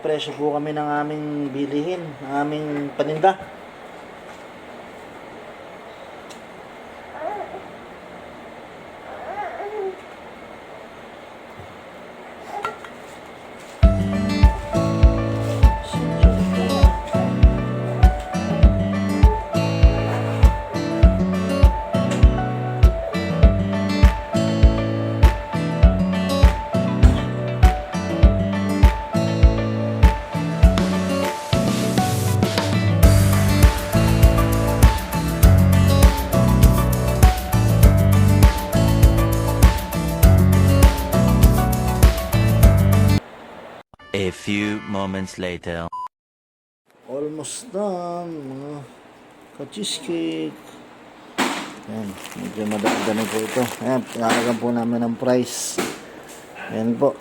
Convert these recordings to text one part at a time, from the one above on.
presyo po kami ng aming bilihin, ng aming paninda. A few moments later. Almost done, mga ka-cheesecake. Ayan, medyo madami po ito. Ayan, pinakagam po namin ang price. Ayan po.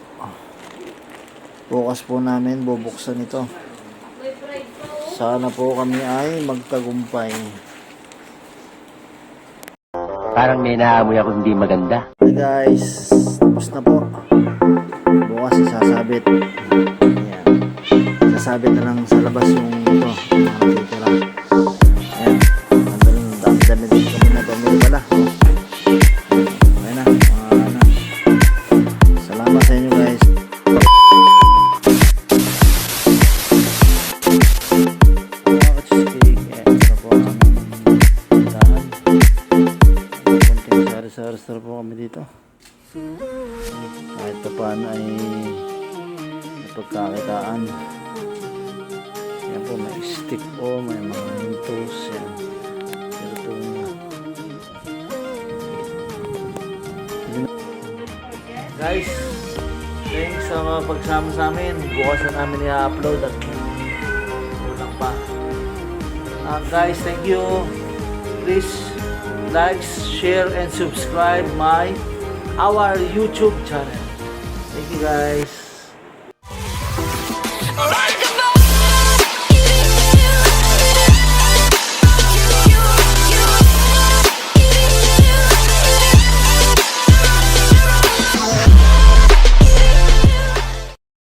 Bukas po namin bubuksan ito. Sana po kami ay magtagumpay. Parang may naamoy ako hindi maganda. Hey guys, tapos na po. Bukas isasabit. Ayan. Isasabit na lang sa labas yung ito. Yung mga natitira. Ayan. Dami din kami na bumili pala. Ayan na. Ano. Salamat sa inyo guys. Mga ka-cheesecake. Ayan. Ito po ang tindahan. Konting sari-sari po kami dito. Kahit pa paano ay napagkakitaan. Yan po, may stick po, may mga hintos yan. Pero ito guys, thanks sa mga pagsama sa amin. Bukas na namin i-upload at kulang pa. Guys, thank you. Please like, share and subscribe our YouTube channel. Thank you guys.